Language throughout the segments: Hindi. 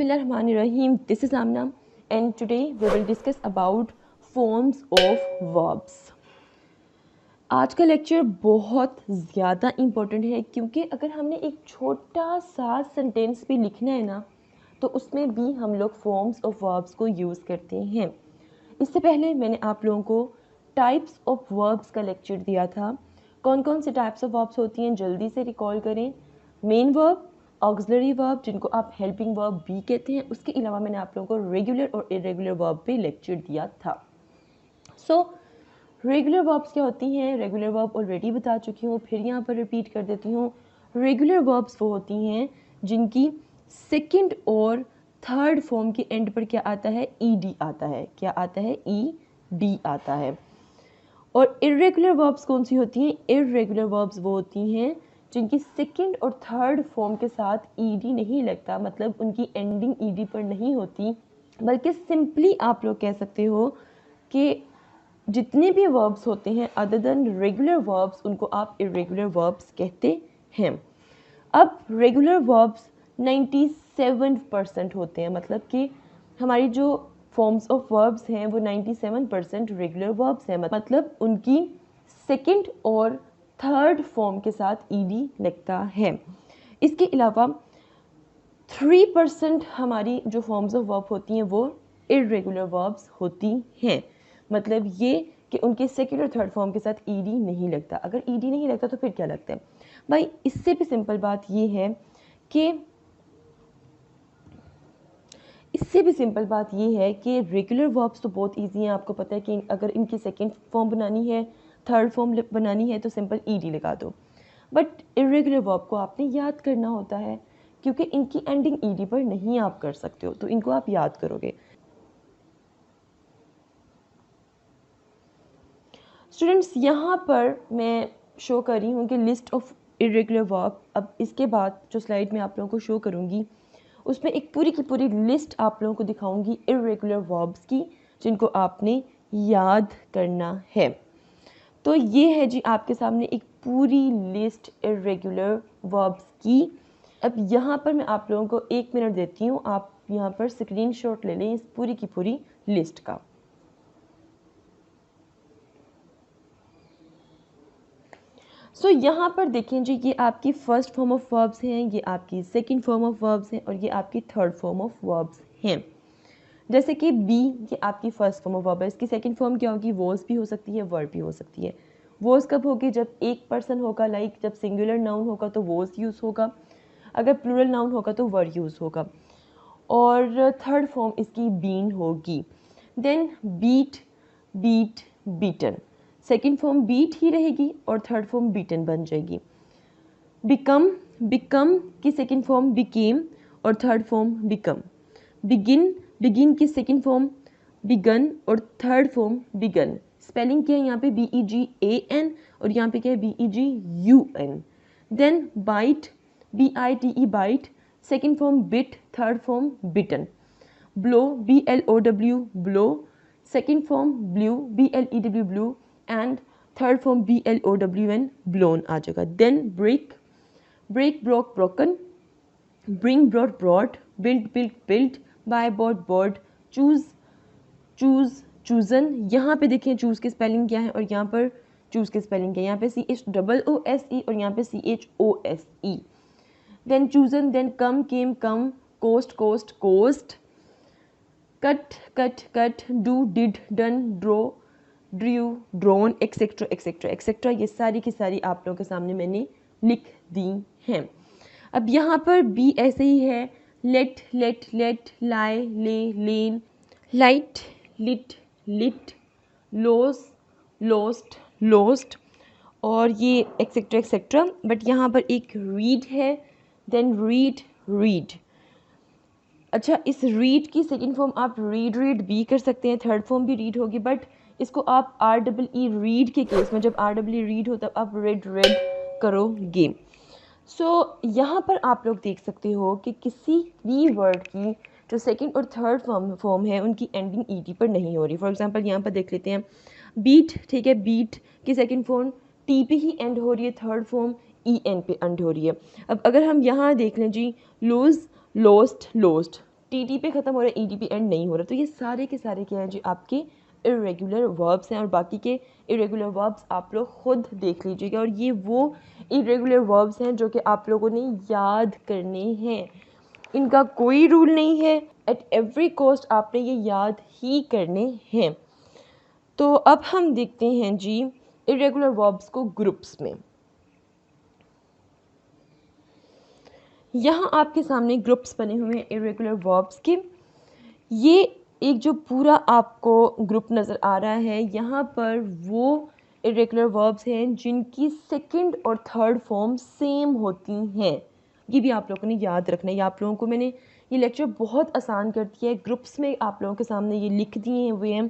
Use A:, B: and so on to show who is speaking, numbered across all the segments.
A: Bismillahirrahmanirrahim. This is Amna and today we will discuss about forms of verbs. आज का लेक्चर बहुत ज़्यादा इम्पोर्टेंट है क्योंकि अगर हमने एक छोटा सा सेंटेंस भी लिखना है ना तो उसमें भी हम लोग फॉर्म्स ऑफ वर्ब्स को यूज़ करते हैं. इससे पहले मैंने आप लोगों को टाइप्स ऑफ वर्ब्स का लेक्चर दिया था. कौन कौन से टाइप्स ऑफ वर्ब्स होती हैं जल्दी से रिकॉल करें. मेन वर्ब, ऑक्सिलरी वर्ब जिनको आप हेल्पिंग वर्ब भी कहते हैं. उसके अलावा मैंने आप लोगों को रेगुलर और इरेगुलर वर्ब पे लेक्चर दिया था. रेगुलर वर्ब्स क्या होती हैं. रेगुलर वर्ब ऑलरेडी बता चुकी हूँ, फिर यहाँ पर रिपीट कर देती हूँ. रेगुलर वर्ब्स वो होती हैं जिनकी सेकंड और थर्ड फॉर्म के एंड पर क्या आता है, ईडी आता है. क्या आता है, ईडी आता है. और इरेगुलर वर्ब्स कौन सी होती हैं. इरेगुलर वर्ब्स वो होती हैं जिनकी सेकंड और थर्ड फॉर्म के साथ ईडी नहीं लगता, मतलब उनकी एंडिंग ईडी पर नहीं होती, बल्कि सिंपली आप लोग कह सकते हो कि जितने भी वर्ब्स होते हैं अदर देन रेगुलर वर्ब्स उनको आप इरेगुलर वर्ब्स कहते हैं. अब रेगुलर वर्ब्स 97% होते हैं, मतलब कि हमारी जो फॉर्म्स ऑफ वर्ब्स हैं वो 97% रेगुलर वर्ब्स हैं, मतलब उनकी सेकंड और थर्ड फॉर्म के साथ ईडी लगता है. इसके अलावा 3% हमारी जो फॉर्म्स ऑफ वर्ब होती हैं वो इरेगुलर वर्ब्स होती हैं, मतलब ये कि उनके सेकंड और थर्ड फॉर्म के साथ ईडी नहीं लगता. अगर ईडी नहीं लगता तो फिर क्या लगता है भाई. इससे भी सिंपल बात ये है कि रेगुलर वर्ब्स तो बहुत इजी हैं. आपको पता है कि अगर इनकी सेकंड फॉर्म बनानी है, थर्ड फॉर्म बनानी है तो सिंपल ईडी लगा दो. बट इरेगुलर वर्ब को आपने याद करना होता है क्योंकि इनकी एंडिंग ईडी पर नहीं आप कर सकते हो, तो इनको आप याद करोगे. स्टूडेंट्स, यहाँ पर मैं शो कर रही हूँ कि लिस्ट ऑफ इरेगुलर वर्ब. अब इसके बाद जो स्लाइड में आप लोगों को शो करूँगी उसमें एक पूरी की पूरी लिस्ट आप लोगों को दिखाऊंगी इरेगुलर वर्ब्स की, जिनको आपने याद करना है. तो ये है जी आपके सामने एक पूरी लिस्ट इरेगुलर वर्ब्स की. अब यहाँ पर मैं आप लोगों को 1 मिनट देती हूँ, आप यहाँ पर स्क्रीनशॉट ले लें इस पूरी की पूरी लिस्ट का. यहाँ पर देखें जी, ये आपकी फर्स्ट फॉर्म ऑफ वर्ब्स हैं, ये आपकी सेकंड फॉर्म ऑफ वर्ब्स हैं और ये आपकी थर्ड फॉर्म ऑफ वर्ब्स हैं. जैसे कि बी, ये आपकी फर्स्ट फॉर्म ऑफ वर्ब है. इसकी सेकंड फॉर्म क्या होगी, वॉज भी हो सकती है, वर्ब भी हो सकती है. वॉज कब होगी, जब एक पर्सन होगा, लाइक जब सिंगुलर नाउन होगा तो वॉज यूज़ होगा, अगर प्लूरल नाउन होगा तो वर यूज़ होगा. और थर्ड फॉर्म इसकी बीन होगी. Then beat, beat, beaten. Second form beat ही रहेगी और थर्ड फॉर्म बीटन बन जाएगी. बिकम, बिकम की सेकेंड फॉर्म बिकेम और third form become. Begin, begin की सेकेंड फॉर्म बिगन और थर्ड फॉर्म बिगन. स्पेलिंग क्या है यहाँ पे, BEGAN और यहाँ पे क्या है, BEGUN. Then bite, BITE bite, second form bit, third form bitten. Blow, BLOW blow, second form blew, BLEW blew and third form BLOWN blown आ जाएगा. Then break, break broke broken, bring brought brought, build build build, buy bought bought, choose choose chosen. यहाँ पे देखें चूज़ की स्पेलिंग क्या है और यहाँ पर चूज़ की स्पेलिंग क्या है. यहाँ पे CHOOSE और यहाँ पे CHOSE. Then chosen, then come came come, cost cost cost, cut cut cut, do did done draw drew drawn, etcetera etcetera etcetera. ये सारी की सारी आप लोगों के सामने मैंने लिख दी हैं. अब यहाँ पर बी ऐसे ही है, let let let, lie lay lain, light lit lit, lose lost lost और ये एक्सेट्रा एक्सेट्रा. बट यहाँ पर एक रीड है, देन रीड रीड. अच्छा, इस रीड की सेकेंड फॉर्म आप रीड रीड भी कर सकते हैं, थर्ड फॉर्म भी रीड होगी, बट इसको आप REE रीड के केस में, जब REE रीड हो तब आप रेड रेड करोगे. यहाँ पर आप लोग देख सकते हो कि किसी भी वर्ड की जो सेकंड और थर्ड फॉर्म है उनकी एंडिंग ईडी पर नहीं हो रही. फॉर एग्जांपल यहाँ पर देख लेते हैं बीट, ठीक है, बीट की सेकंड फॉर्म टी पे ही एंड हो रही है, थर्ड फॉर्म EN पे एंड हो रही है. अब अगर हम यहाँ देख लें जी, लूज लॉस्ट लोस्ट, टी पे ख़त्म हो रहा है, ईडी पे एंड नहीं हो रहा। तो ये सारे के सारे क्या हैं जी आपके इरेगुलर वर्ब्स हैं, और बाकी के इरेगुलर वर्ब्स आप लोग खुद देख लीजिएगा। और ये वो इरेगुलर वर्ब्स हैं जो कि आप लोगों ने याद करने हैं। इनका कोई रूल नहीं है, एट एवरी कॉस्ट आपने ये याद ही करने हैं। तो अब हम देखते हैं जी इरेगुलर वर्ब्स को ग्रुप्स में। यहाँ आपके सामने ग्रुप्स बने हुए हैं इरेगुलर वर्ब्स के। ये एक जो पूरा आपको ग्रुप नज़र आ रहा है, यहाँ पर वो इरेगुलर वर्ब्स हैं जिनकी सेकंड और थर्ड फॉर्म सेम होती हैं। ये भी आप लोगों ने याद रखना है। ये आप लोगों को मैंने ये लेक्चर बहुत आसान कर दिया है। ग्रुप्स में आप लोगों के सामने ये लिख दिए हुए हैं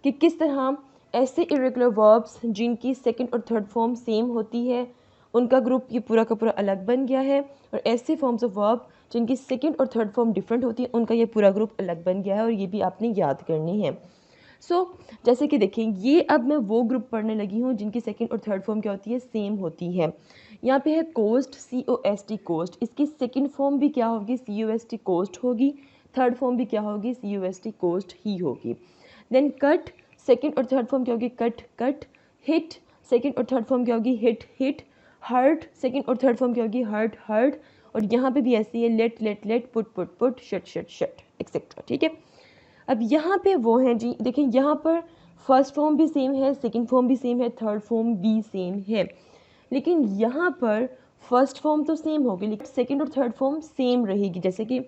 A: कि किस तरह ऐसे इरेगुलर वर्ब्स जिनकी सेकंड और थर्ड फॉर्म सेम होती है उनका ग्रुप ये पूरा का पूरा अलग बन गया है, और ऐसे फॉर्म्स ऑफ वर्ब जिनकी सेकंड और थर्ड फॉर्म डिफरेंट होती है उनका ये पूरा ग्रुप अलग बन गया है, और ये भी आपने याद करनी है। जैसे कि देखें, ये अब मैं वो ग्रुप पढ़ने लगी हूँ जिनकी सेकंड और थर्ड फॉर्म क्या होती है, सेम होती है। यहाँ पे है कोस्ट, COST कोस्ट। इसकी सेकंड फॉर्म भी क्या होगी, COST कोस्ट होगी। थर्ड फॉर्म भी क्या होगी, COST कोस्ट ही होगी। देन कट, सेकंड और थर्ड फॉर्म क्या होगी, कट कट। हिट, सेकंड और थर्ड फॉर्म क्या होगी, हिट हिट। हर्ट, सेकंड और थर्ड फॉर्म क्या होगी, हर्ट हर्ट। और यहाँ पे भी ऐसी है, let let let, put put put, shut shut shut, etcetera. ठीक है। अब यहाँ पे वो हैं जी, देखिए यहाँ पर फर्स्ट फॉर्म भी सेम है, सेकंड फॉर्म भी सेम है, थर्ड फॉर्म भी सेम है। लेकिन यहाँ पर फर्स्ट फॉर्म तो सेम होगी लेकिन सेकंड और थर्ड फॉर्म सेम रहेगी। जैसे कि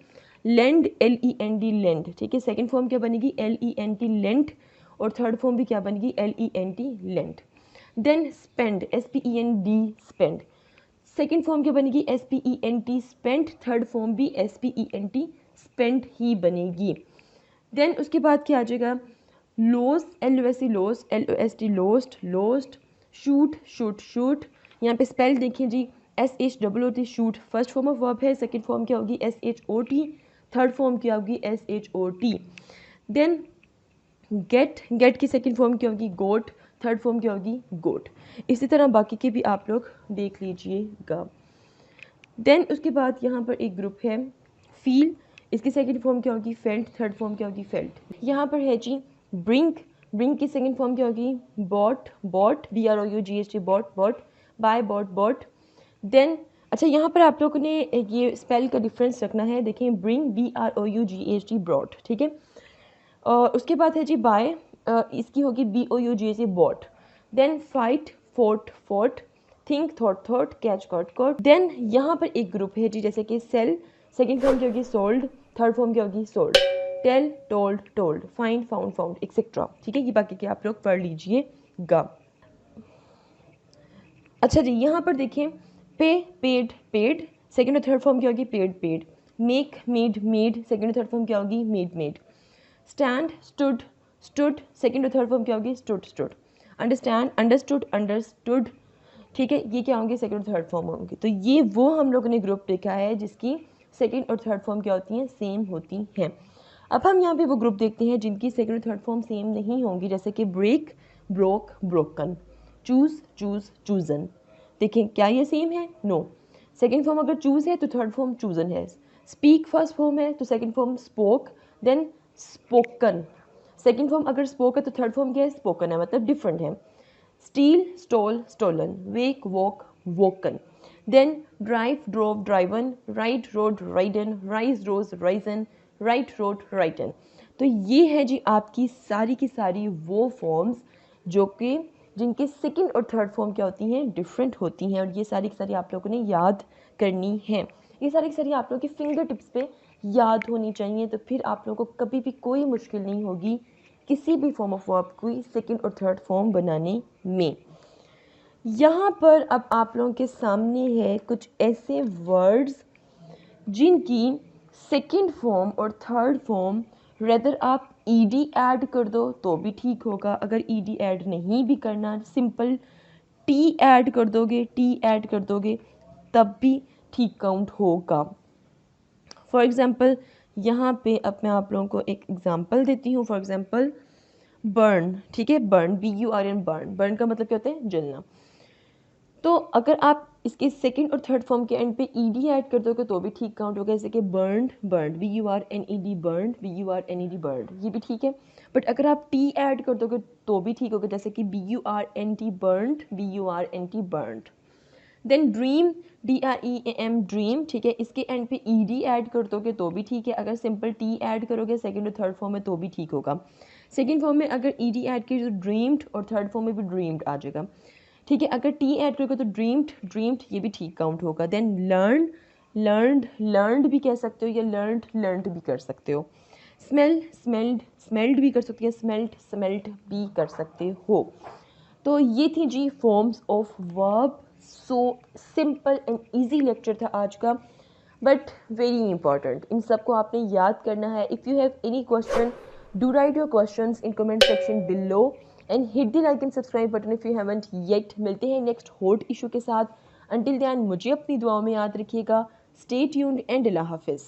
A: लेंड, LEND लेंड। ठीक है, सेकंड फॉर्म क्या बनेगी, LENT लेंट, और थर्ड फॉर्म भी क्या बनेगी, LENT lent. Then spend, SPEND spend. Second form क्या बनेगी, SPENT स्पेंट। थर्ड फॉर्म भी SPENT स्पेंट ही बनेगी। देन उसके बाद क्या आ जाएगा, lose, LOST lose, LOST lost lost. Shoot, shoot shoot. यहाँ पे स्पेल देखिए जी, SHOOT shoot first form of verb है। सेकंड फॉर्म क्या होगी, SHOT। थर्ड फॉर्म क्या होगी, SHOT। देन गेट, गेट की सेकंड फॉर्म क्या होगी, गोट। थर्ड फॉर्म क्या होगी, गोट। इसी तरह बाकी के भी आप लोग देख लीजिएगा। देन उसके बाद यहाँ पर एक ग्रुप है फील। इसकी सेकंड फॉर्म क्या होगी, फेल्ट। थर्ड फॉर्म क्या होगी, फेल्ट। यहाँ पर है जी ब्रिंक, ब्रिंक की सेकंड फॉर्म क्या होगी, bought bought, BROUGHT bought bought. Buy bought bought. Then अच्छा, यहाँ पर आप लोगों ने ये स्पेल का डिफरेंस रखना है। देखें, ब्रिंग, BROUGHT ब्रॉट। ठीक है। और उसके बाद है जी बाय, इसकी होगी BOUGHT bought. Then fight, fought fought. Think, thought thought. Catch, caught caught. Then यहाँ पर एक ग्रुप है जी, जैसे कि सेल, सेकंड फॉर्म क्या होगी, सोल्ड। थर्ड फॉर्म क्या होगी, sold. Tell, told told. Find, found found, etcetera. ठीक है, ये बाकी के आप लोग पढ़ लीजिएगा। अच्छा जी, यहाँ पर देखें, पे, पेड पेड। सेकंड और थर्ड फॉर्म क्या होगी, paid paid. Make, made made. Second और थर्ड फॉर्म क्या होगी, made made. Stand, stood stood. Second और थर्ड फॉर्म क्या होगी, stood stood. Understand, understood understood. ठीक है, ये क्या होंगे, सेकंड और थर्ड फॉर्म होंगे। तो ये वो हम लोगों ने ग्रुप देखा है जिसकी सेकंड और थर्ड फॉर्म क्या होती हैं, सेम होती हैं। अब हम यहाँ पे वो ग्रुप देखते हैं जिनकी सेकंड और थर्ड फॉर्म सेम नहीं होंगी, जैसे कि break, broke, broken. Choose, choose, chosen. देखें, क्या ये सेम है, नो। सेकंड फॉर्म अगर चूज है तो थर्ड फॉर्म चूजन है। स्पीक फर्स्ट फॉर्म है तो second form spoke, then spoken. Second form अगर स्पोक है तो थर्ड फॉर्म क्या है, स्पोकन है, मतलब डिफरेंट है। Steal, stole, stolen. Wake, woke, woken. Then drive, drove, driven. Ride, rode, ridden. Rise, rose, risen. Write, wrote, written. तो ये है जी आपकी सारी की सारी वो फॉर्म्स जो कि जिनके सेकंड और थर्ड फॉर्म क्या होती हैं, डिफरेंट होती हैं, और ये सारी की सारी आप लोगों ने याद करनी है। ये सारी की सारी आप लोगों की फिंगर टिप्स पे याद होनी चाहिए, तो फिर आप लोगों को कभी भी कोई मुश्किल नहीं होगी किसी भी फॉर्म ऑफ वर्ब को सेकंड और थर्ड फॉर्म बनाने में। यहाँ पर अब आप लोगों के सामने है कुछ ऐसे वर्ड्स जिनकी सेकंड फॉर्म और थर्ड फॉर्म रेदर आप ईडी ऐड कर दो तो भी ठीक होगा, अगर ईडी ऐड नहीं भी करना, सिंपल टी ऐड कर दोगे, टी ऐड कर दोगे तब भी ठीक काउंट होगा। फॉर एग्ज़ाम्पल यहाँ पे अब मैं आप लोगों को एक एग्ज़ाम्पल देती हूँ। For example burn. ठीक है, बर्न, BURN बर्न। बर्न का मतलब क्या होता है, जलना। तो अगर आप इसके सेकंड और थर्ड फॉर्म के एंड पे ईडी ऐड कर दोगे तो भी ठीक काउंट होगा, जैसे कि burned, burned, BURNED, burned, BURNED, burned, ये भी ठीक है। बट अगर आप टी ऐड कर दोगे तो भी ठीक होगा, जैसे कि BURNT, burned, BURNT, burned. Then dream, DREAM, dream, ठीक है, इसके एंड पे ईडी ऐड कर दोगे तो भी ठीक है। अगर सिंपल टी ऐड करोगे सेकंड और थर्ड फॉर्म में तो भी ठीक होगा। सेकंड फॉर्म में अगर ईडी ऐड की तो ड्रीम्ड, और थर्ड फॉर्म में भी ड्रीम्ड आ जाएगा, ठीक है। अगर टी ऐड करोगे तो ड्रीम्ड, ड्रीम्ड, ये भी ठीक काउंट होगा। देन लर्न, लर्नड, लर्नड भी कह सकते हो, या लर्नड, लर्नड भी कर सकते हो। स्मेल, स्मेल्ड, स्मेल्ड भी कर सकते हो, स्मेल्ट, स्मेल्ट भी कर सकते हो। तो ये थी जी forms of verb. So simple and easy lecture था आज का, बट वेरी इंपॉर्टेंट। इन सबको आपने याद करना है। If you have any question, do right your questions in comment section below and hit the like and subscribe button if you haven't yet. मिलते हैं नेक्स्ट हॉट इशू के साथ। अंटिल दैन मुझे अपनी दुआओं में याद रखिएगा। स्टे ट्यून्ड एंड अल्लाह हाफिज़।